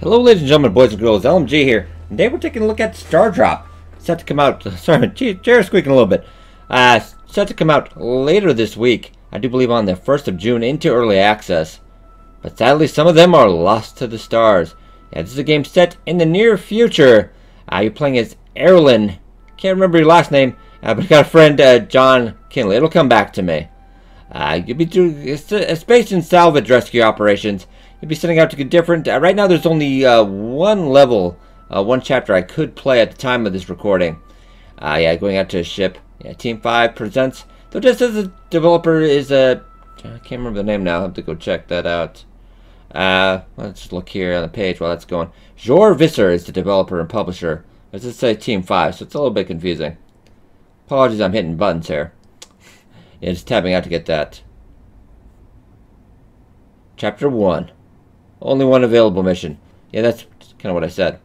Hello ladies and gentlemen, boys and girls, LMG here. And today we're taking a look at Stardrop. Set to come out, sorry, chair squeaking a little bit. Set to come out later this week. I do believe on the 1st of June into early access. But sadly some of them are lost to the stars. Yeah, this is a game set in the near future. You're playing as Erlen. Can't remember your last name, but I got a friend, John Kinley. It'll come back to me. You'll be doing a space and salvage rescue operations. You'll be setting out to get different. Right now there's only one level, one chapter I could play at the time of this recording. Yeah, going out to a ship. Yeah, Team 5 presents. Though just as the developer is I can't remember the name now. I'll have to go check that out. Let's look here on the page while that's going. Joure Visser is the developer and publisher. Let's just say Team 5, so it's a little bit confusing. Apologies, I'm hitting buttons here. Yeah, just tapping out to get that. Chapter 1. Only one available mission. Yeah, that's kind of what I said.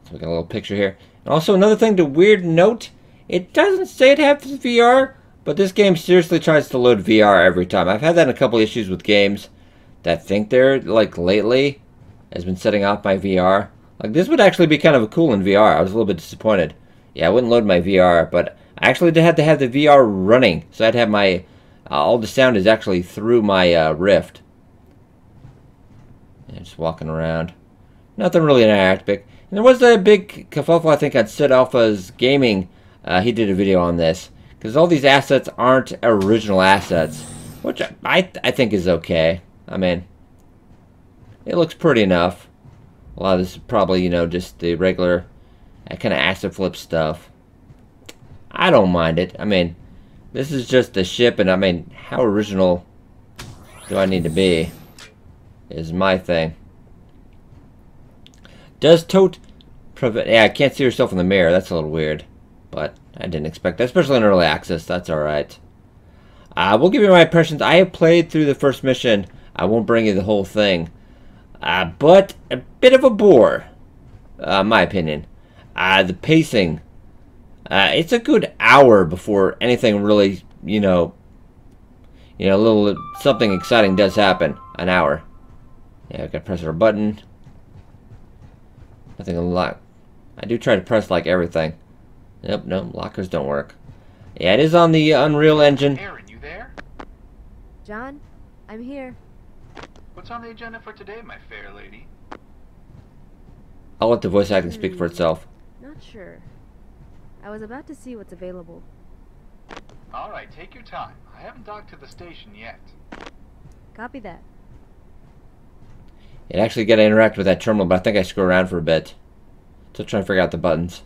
So we got a little picture here. And also another thing to weird note, it doesn't say it has VR, but this game seriously tries to load VR every time. I've had that in a couple issues with games that think they're, like, lately, has been setting off my VR. Like, this would actually be kind of cool in VR. I was a little bit disappointed. Yeah, I wouldn't load my VR, but I actually had to have the VR running. So I'd have my, all the sound is actually through my Rift. Yeah, just walking around. Nothing really interactive. And there was a big kerfuffle, I think, on Sid Alpha's Gaming. He did a video on this. Because all these assets aren't original assets. Which I think is okay. I mean, it looks pretty enough. A lot of this is probably, you know, just the regular kind of asset flip stuff. I don't mind it. I mean, this is just the ship, and I mean, how original do I need to be? Is my thing. Does tote prevent... Yeah, I can't see yourself in the mirror. That's a little weird. But I didn't expect that, especially in early access. That's alright. We'll give you my impressions. I have played through the first mission. I won't bring you the whole thing. But a bit of a bore, my opinion. The pacing. It's a good hour before anything really, you know, a little something exciting does happen. An hour. Yeah, I gotta press our button. Nothing unlocked. I do try to press like everything. Nope, no, lockers don't work. Yeah, it is on the Unreal Engine. Aaron, you there? John, I'm here. What's on the agenda for today, my fair lady? I'll let the voice acting speak for itself. Not sure. I was about to see what's available. Alright, take your time. I haven't docked to the station yet. Copy that. It actually got to interact with that terminal, but I think I screw around for a bit. Still trying to figure out the buttons.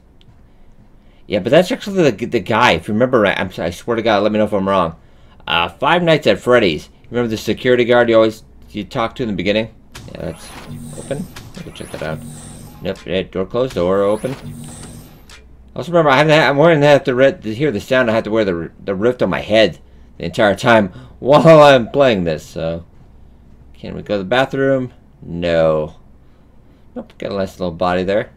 Yeah, but that's actually the guy. If you remember right, I swear to God, let me know if I'm wrong. Five Nights at Freddy's. Remember the security guard you talked to in the beginning? Yeah, that's open. Let me check that out. Yep, door closed, door open. Also remember, I'm wearing that to hear the sound. I have to wear the Rift on my head the entire time while I'm playing this. So, can we go to the bathroom? No. Nope, got a nice little body there.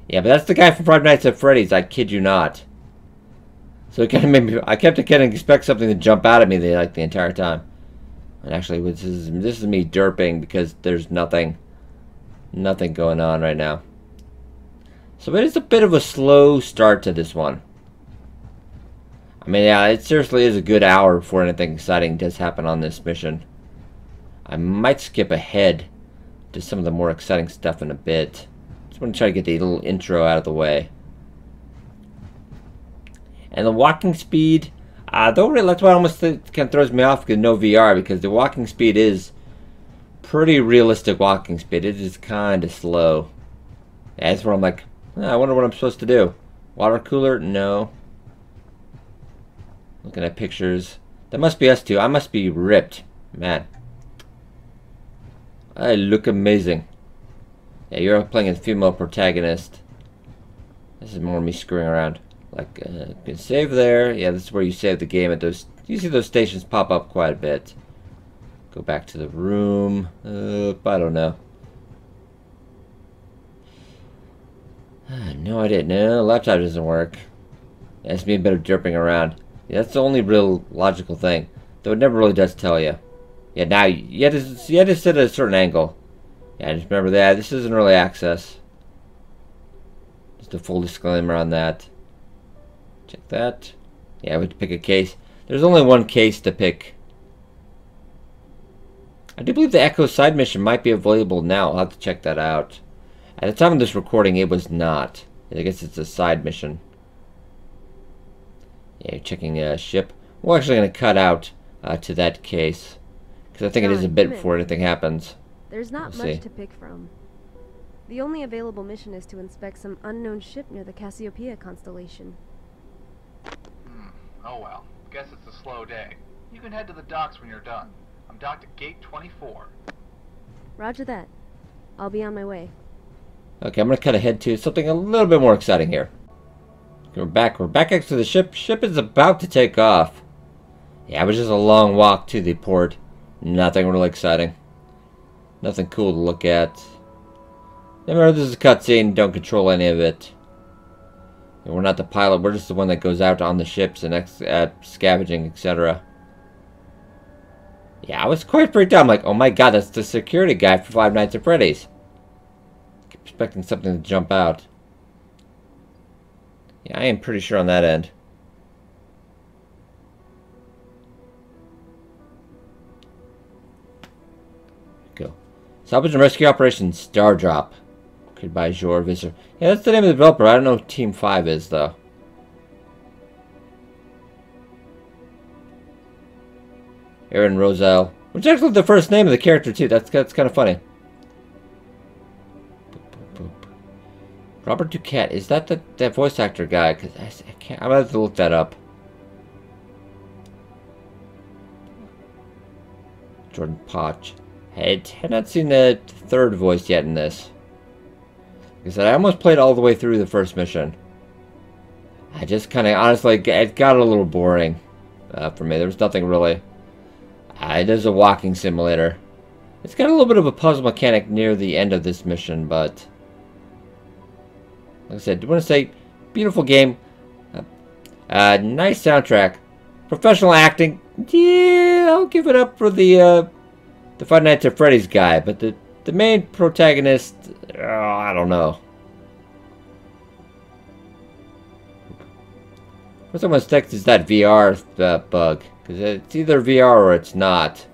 Yeah, but that's the guy from Five Nights at Freddy's. I kid you not. So it kind of made me. I kept kind of expect something to jump out at me like the entire time. And actually, this is me derping because there's nothing going on right now. So it is a bit of a slow start to this one. I mean, yeah, it seriously is a good hour before anything exciting does happen on this mission. I might skip ahead to some of the more exciting stuff in a bit. Just want to try to get the little intro out of the way. And the walking speed, that's why it almost kind of throws me off because no VR, because the walking speed is pretty realistic walking speed. It is kind of slow. Yeah, that's where I'm like, I wonder what I'm supposed to do. Water cooler? No. Looking at pictures. That must be us two. I must be ripped. Man. I look amazing. Yeah, you're playing a female protagonist. This is more me screwing around. Like, you can save there. Yeah, this is where you save the game at those. You see those stations pop up quite a bit. Go back to the room. I don't know. No idea. No, laptop doesn't work. Yeah, it's me a bit of derping around. Yeah, that's the only real logical thing. Though it never really does tell you. Yeah, now you have to sit at a certain angle. Yeah, just remember that. This isn't early access. Just a full disclaimer on that. Check that. Yeah, we have to pick a case. There's only one case to pick. I do believe the Echo side mission might be available now. I'll have to check that out. At the time of this recording, it was not. I guess it's a side mission. Yeah, you're checking a ship. We're actually going to cut out to that case. Because I think it is a bit before anything happens. There's not much to pick from. The only available mission is to inspect some unknown ship near the Cassiopeia constellation. Oh well. Guess it's a slow day. You can head to the docks when you're done. I'm docked at gate 24. Roger that. I'll be on my way. Okay, I'm going to cut ahead to something a little bit more exciting here. We're back next to the ship. Ship is about to take off. Yeah, it was just a long walk to the port. Nothing really exciting. Nothing cool to look at. Remember, this is a cutscene. Don't control any of it. And we're not the pilot. We're just the one that goes out on the ships and scavenging, etc. Yeah, I was quite freaked out. I'm like, oh my god, that's the security guy for Five Nights at Freddy's. Keep expecting something to jump out. Yeah, I am pretty sure on that end. Go. Salvage and Rescue Operation Stardrop. Created by Joure Visser. Yeah, that's the name of the developer. I don't know who Team 5 is, though. Aaron Roselle. Which is actually the first name of the character, too. That's kind of funny. Robert Duquette. Is that that voice actor guy? Because I can't. I'm going to have to look that up. Jordan Potch. I had not seen the third voice yet in this. Like I said, I almost played all the way through the first mission. I just kind of, honestly, it got a little boring for me. There was nothing really. It is a walking simulator. It's got a little bit of a puzzle mechanic near the end of this mission, but like I said, I want to say, beautiful game. Nice soundtrack. Professional acting. Yeah, I'll give it up for the Five Nights at Freddy's guy, but the main protagonist, I don't know. First I'm going to text is that VR bug, because it's either VR or it's not.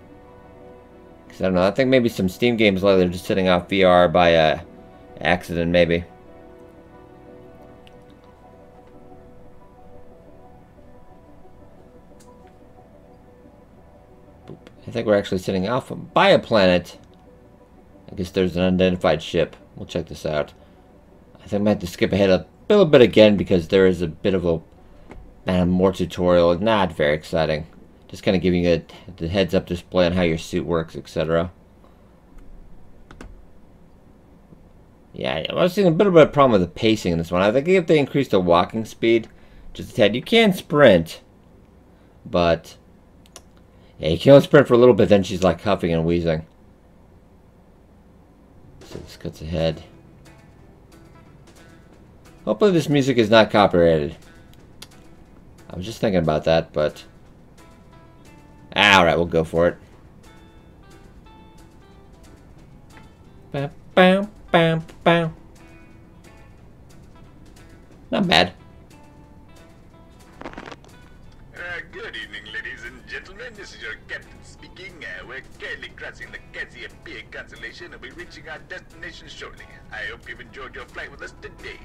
Because I don't know, I think maybe some Steam games lately are just sitting off VR by accident, maybe. I think we're actually sitting off by a planet. I guess there's an unidentified ship. We'll check this out. I think I might have to skip ahead a little bit again because there is a bit of a more tutorial. Not very exciting. Just kind of giving you the heads up display on how your suit works, etc. Yeah, I was seeing a bit of a problem with the pacing in this one. I think if they increase the walking speed just a tad, you can sprint, but yeah, you can only sprint for a little bit, then she's like huffing and wheezing. So this cuts ahead. Hopefully this music is not copyrighted. I was just thinking about that, but alright, we'll go for it. Bam, bam, bam, bam. Not bad. Good evening, ladies and gentlemen. This is your captain speaking. We're currently crossing the Cassiopeia constellation and we'll be reaching our destination shortly. I hope you've enjoyed your flight with us today.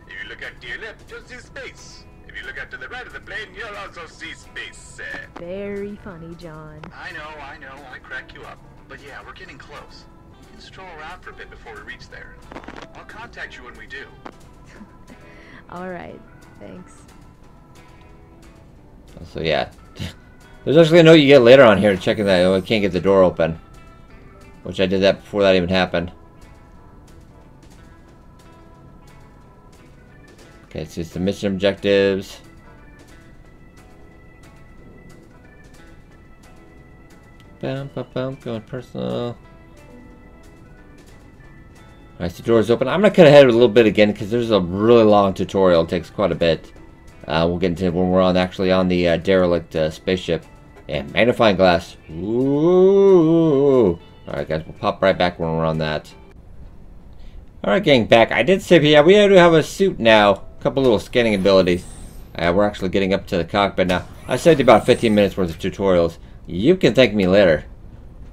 If you look out to your left, you'll see space. If you look out to the right of the plane, you'll also see space. Very funny, John. I know, I crack you up. But yeah, we're getting close. We can stroll around for a bit before we reach there. I'll contact you when we do. Alright, thanks. So yeah, there's actually a note you get later on here checking that I can't get the door open, which I did that before that even happened. Okay, it's just the mission objectives. Bam, bam, bam, going personal. Alright, so the door's open. I'm gonna cut ahead a little bit again because there's a really long tutorial. It takes quite a bit. We'll get into it when we're actually on the derelict spaceship. Yeah, magnifying glass. Ooh. Alright guys, we'll pop right back when we're on that. Alright, getting back. I did say, yeah, we do have a suit now. A couple little scanning abilities. We're actually getting up to the cockpit now. I saved about 15 minutes worth of tutorials. You can thank me later.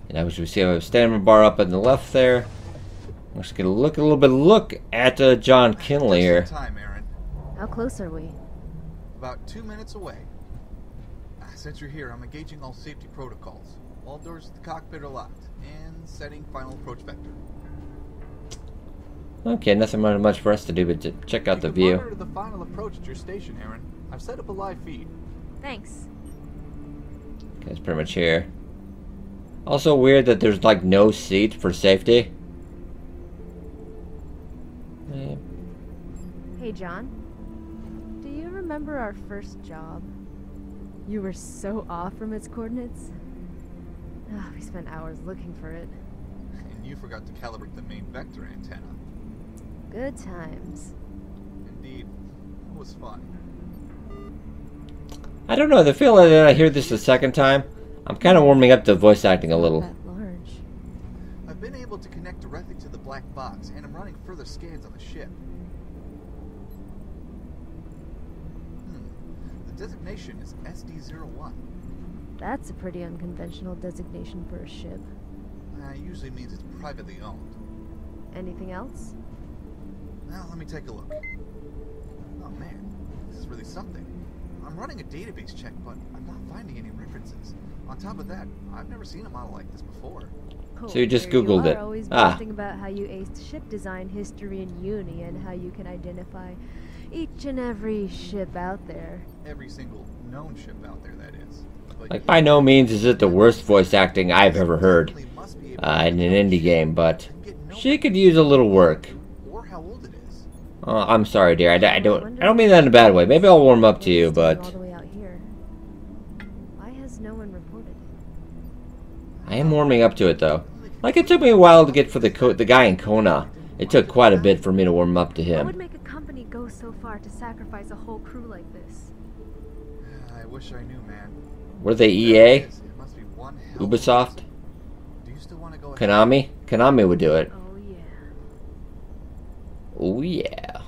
And as we see, I have a stamina bar up on the left there. I'm just gonna look a little bit. Look at John Kinley here. Time, Aaron. How close are we? About 2 minutes away. Since you're here, I'm engaging all safety protocols. All doors to the cockpit are locked, and setting final approach vector. Okay, nothing much for us to do but to check out the view. Monitor the final approach at your station, Aaron. I've set up a live feed. Thanks. Okay, it's pretty much here. Also weird that there's like no seat for safety. Hey, John. Do you remember our first job? You were so off from its coordinates. We spent hours looking for it. And you forgot to calibrate the main vector antenna. Good times. Indeed. It was fun. I don't know, the feeling that I hear this the second time, I'm kind of warming up to voice acting a little. That large. I've been able to connect directly to the black box, and I'm running further scans on the ship. The designation is SD-01. That's a pretty unconventional designation for a ship. Usually means it's privately owned. Anything else? Now, let me take a look. Oh man, this is really something. I'm running a database check, but I'm not finding any references. On top of that, I've never seen a model like this before. Cool. So you just There Googled you it. are, always Ah. boasting about how you aced ship design history in uni and how you can identify each and every ship out there. Every single known ship out there, that is. But Like, by no means is it the worst voice acting I've ever heard must be in an indie game, but get no she could use a little work. or how old it is. I'm sorry, dear. I don't mean that in a bad way. Maybe I'll warm up to you, All but the way out here. Why has no one reported it? I am warming up to it, though. Like, it took me a while to get for the guy in Kona. It took quite a bit for me to warm up to What would him. make a company go so far to sacrifice a whole crew like this? I wish I knew, man. Were they Whatever EA? it is, it must be one hell of a Ubisoft? reason. Do you still want to go ahead? Konami? Konami would do it. Oh yeah. Oh, yeah.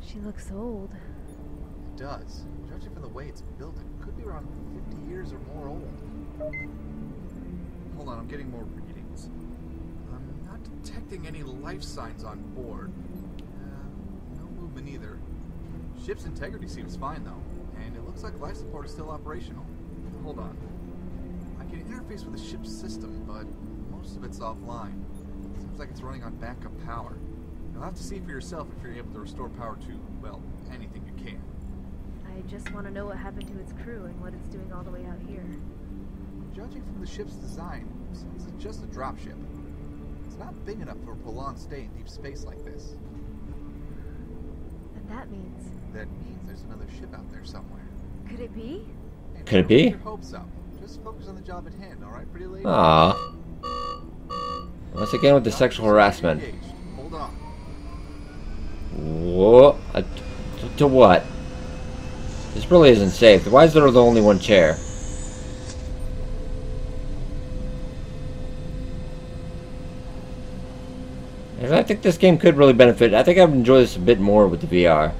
She looks old. It does. Judging from the way it's built, it could be around 50 years or more old. Hold on, I'm getting more readings. I'm not detecting any life signs on board. No movement either. Ship's integrity seems fine though, and it looks like life support is still operational. Hold on. I can interface with the ship's system, but most of it's offline. Seems like it's running on backup power. You'll have to see for yourself if you're able to restore power to, well, anything you can. I just want to know what happened to its crew and what it's doing all the way out here. Judging from the ship's design, it seems it's just a dropship. It's not big enough for a prolonged stay in deep space like this. And that means... That means there's another ship out there somewhere. Could it be? Hey, Could it don't be? get your hopes up. Just focus on the job at hand, alright, pretty lady? Aww. Once again with the sexual harassment. Engaged. Hold on. Whoa. To what? This really isn't safe. Why is there the only one chair? And I think this game could really benefit. I think I would enjoy this a bit more with the VR.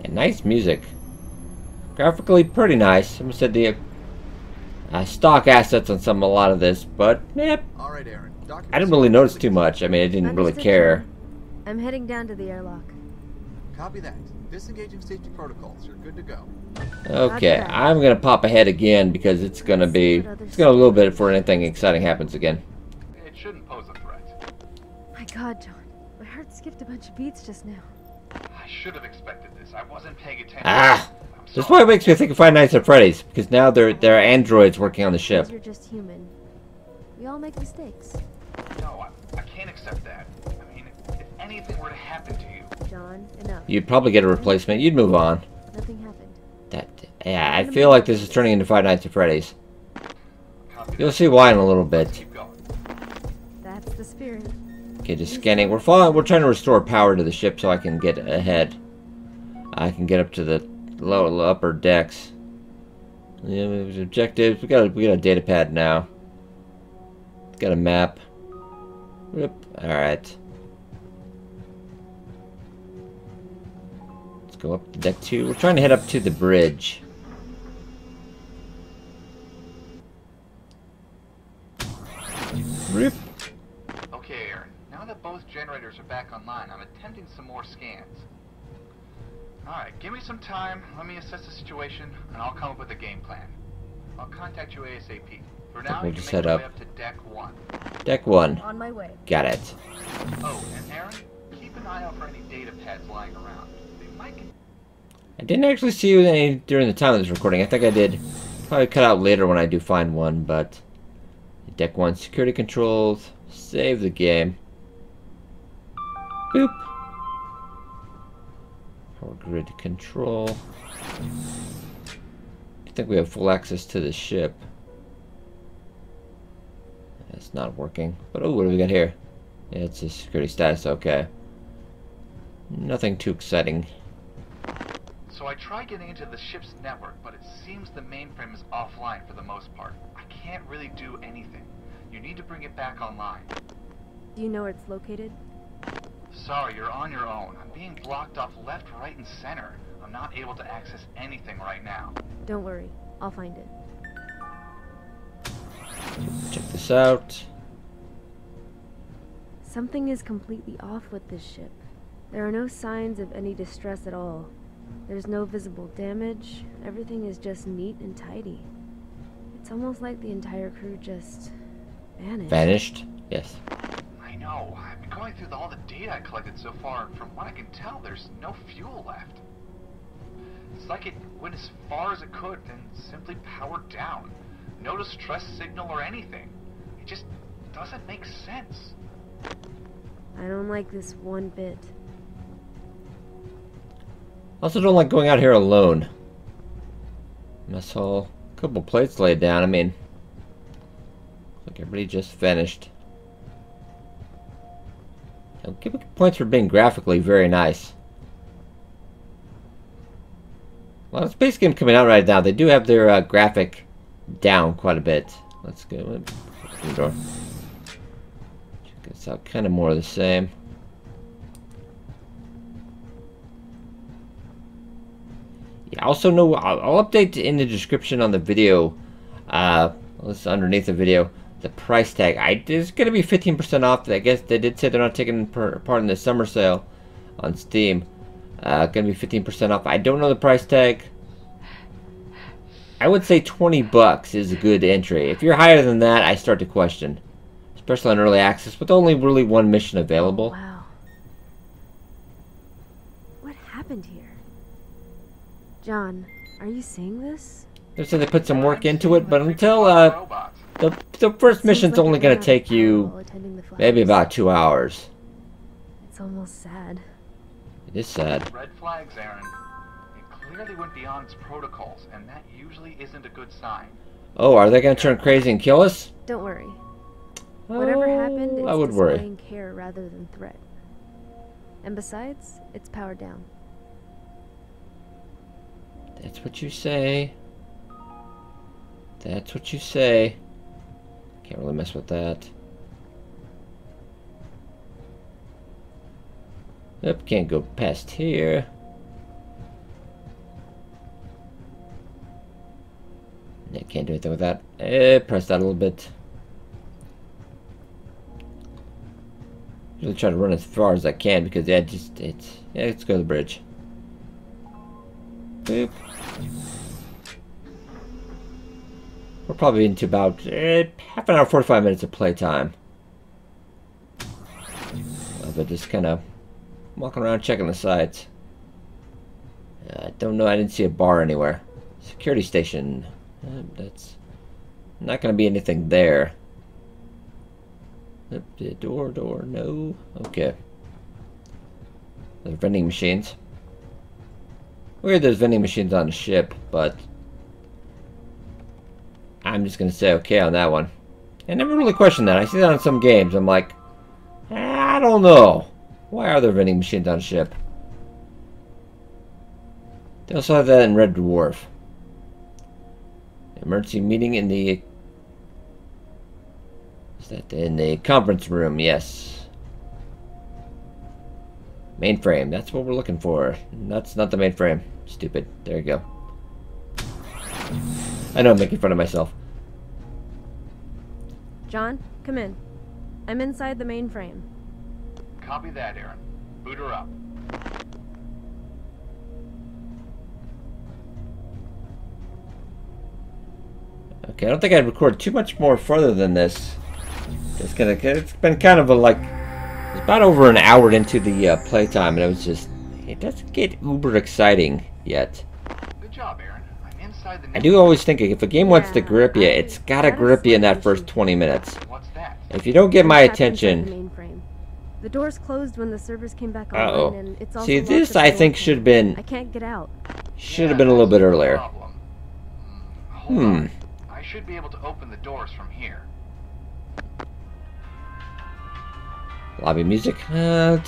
Yeah, nice music. Graphically pretty nice. I said the stock assets on a lot of this, but yeah, Alright, Aaron. I didn't really notice too much. I mean, I didn't really Understood, care. John. I'm heading down to the airlock. Copy that. Disengaging safety protocols. You're good to go. Okay, that. I'm gonna pop ahead again because it's gonna be a little bit before anything exciting happens again. It shouldn't pose a threat. My god, John. My heart skipped a bunch of beats just now. I should have expected this. I wasn't paying attention. Ah, I'm this is sorry. why it makes me think of Five Nights at Freddy's because now there are androids working on the ship. You're just human. We all make mistakes. No, I can't accept that. I mean, if anything were to happen to you, John, enough. You'd probably get a replacement. You'd move on. Nothing happened. That Yeah, I feel like this is turning into Five Nights at Freddy's. You'll see why in a little bit. Keep going. That's the spirit. Okay, just scanning. We're trying to restore power to the ship so I can get ahead. I can get up to the upper decks. Yeah, objectives. We got a data pad now. Got a map. All right. Let's go up to deck 2. We're trying to head up to the bridge. Rip. Okay, Aaron. Now that both generators are back online, I'm attempting some more scans. Alright, give me some time, let me assess the situation, and I'll come up with a game plan. I'll contact you ASAP. For now, We'll you just can make head your up. way up to deck 1. Deck 1. On my way. Got it. Oh, and Aaron, keep an eye out for any data pads lying around. They might I didn't actually see any during the time of this recording. I think I did. Probably cut out later when I do find one, but... Deck 1 security controls. Save the game. Boop. Power grid control. I think we have full access to the ship. It's not working. But oh, what do we got here? Yeah, it's a security status. Okay. Nothing too exciting. So I tried getting into the ship's network, but it seems the mainframe is offline for the most part. I can't really do anything. You need to bring it back online. Do you know where it's located? Sorry, you're on your own. I'm being blocked off left, right, and center. I'm not able to access anything right now. Don't worry. I'll find it. Check this out. Something is completely off with this ship. There are no signs of any distress at all. There's no visible damage. Everything is just neat and tidy. It's almost like the entire crew just vanished. Vanished? Yes. I know. I've been going through all the data I collected so far, and from what I can tell, there's no fuel left. It's like it went as far as it could, then simply powered down. No distress signal or anything. It just doesn't make sense. I don't like this one bit. Also don't like going out here alone. Mess hall. A couple plates laid down. I mean, looks like everybody just finished. I'll give it points for being graphically very nice. A lot of space games coming out right now. They do have their graphic down quite a bit. Let's go. Open the door. Check this out. Kind of more of the same. Yeah, also know I'll update in the description on the video. It's underneath the video. The price tag. It's going to be 15% off. I guess they did say they're not taking part in the summer sale on Steam. Going to be 15% off. I don't know the price tag. I would say 20 bucks is a good entry. If you're higher than that, I start to question. Especially on early access, with only really one mission available. Wow. What happened here? John, are you seeing this? They said they put some work into it, but until the first mission's only going to take you maybe about 2 hours. It's almost sad. It is sad. Red flags, Aaron. It clearly went beyond its protocols, and that usually isn't a good sign. Oh, are they going to turn crazy and kill us? Don't worry. Whatever happened, it's I would worry. displaying care rather than threat. And besides, it's powered down. That's what you say. That's what you say. Can't really mess with that. Yep, can't go past here. Yeah, can't do anything with that. Press that a little bit. Really try to run as far as I can because yeah, let's go to the bridge. Boop. We're probably into about half an hour, 45 minutes of playtime. But just kind of walking around checking the sites. I don't know, I didn't see a bar anywhere. Security station. That's not going to be anything there. Door, no. Okay. There's vending machines. Weird there's vending machines on a ship, but I'm just gonna say okay on that one. I never really questioned that. I see that on some games. I'm like, I don't know. Why are there vending machines on a ship? They also have that in Red Dwarf. Emergency meeting in the... Is that in the conference room? Yes. Mainframe. That's what we're looking for. That's not the mainframe. Stupid. There you go. I know I'm making fun of myself. John, come in. I'm inside the mainframe. Copy that, Aaron. Boot her up. Okay, I don't think I'd record too much more further than this. It's been kind of a like, it's about over an hour into the playtime, and it was just, it doesn't get uber exciting yet. Good job, Aaron. I'm inside the... I do always think if a game wants to grip you, it's gotta grip you in that first 20 minutes. What's that? If you don't get my I'm trapped inside attention... the mainframe. The doors closed when the servers came back Uh-oh. online, and it's also See, locked this at the I door think panel. should have been... I can't get out. Should have been a little bit earlier. Hold on. I should be able to open the doors from here. Lobby music. Ba-bum.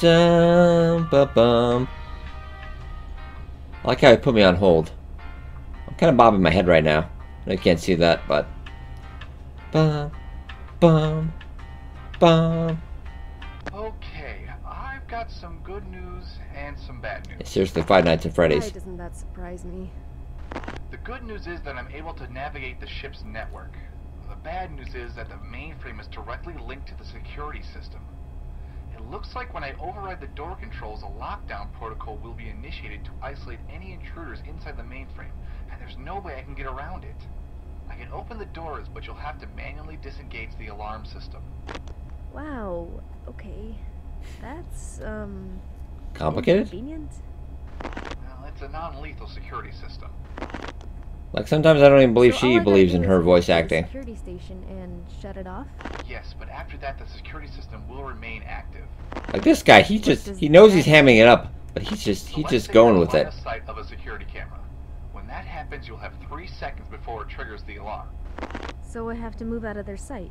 I like how it put me on hold. I'm kind of bobbing my head right now. I know you can't see that, but... Bum, bum, bum. Okay, I've got some good news and some bad news. Yeah, seriously, Five Nights at Freddy's. Why doesn't that surprise me? The good news is that I'm able to navigate the ship's network. The bad news is that the mainframe is directly linked to the security system. It looks like when I override the door controls, a lockdown protocol will be initiated to isolate any intruders inside the mainframe, and there's no way I can get around it. I can open the doors, but you'll have to manually disengage the alarm system. Wow, okay. That's, Complicated? inconvenient. Well, it's a non-lethal security system. Like, sometimes I don't even believe So all she I gotta believes do in is her go voice to the acting. security station and shut it off? Yes, but after that, the security system will remain active. Like, this guy, he knows he's hamming it up, but he's just going with it. Line of sight of a security camera. When that happens, you'll have 3 seconds before it triggers the alarm. So I have to move out of their sight.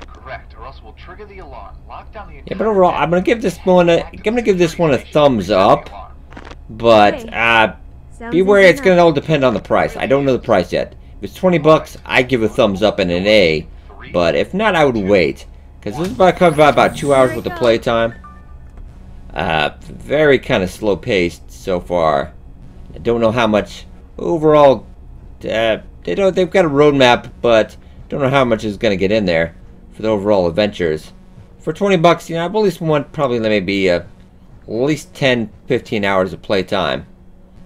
Correct, or else we'll trigger the alarm, lock down the entire... Yeah, but overall, I'm gonna give this one a thumbs up. But Sounds beware, easy it's gonna enough. all depend on the price. I don't know the price yet. If it's 20 bucks, I give a thumbs up and an A. But if not, I would wait, because this is about 2 hours worth of playtime. Very kind of slow paced so far. I don't know how much overall. They've got a roadmap, but don't know how much is gonna get in there for the overall adventures. For 20 bucks, you know, I've at least want probably maybe at least 10-15 hours of playtime.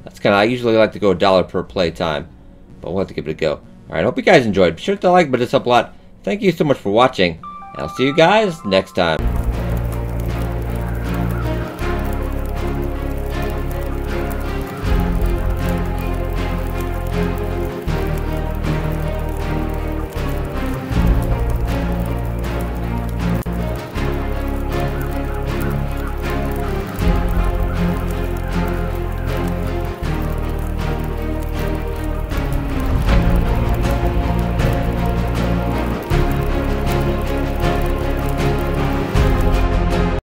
That's kind of, I usually like to go $1 per playtime, but we'll have to give it a go. Alright, hope you guys enjoyed. Be sure to like, but it's up a lot. Thank you so much for watching, and I'll see you guys next time.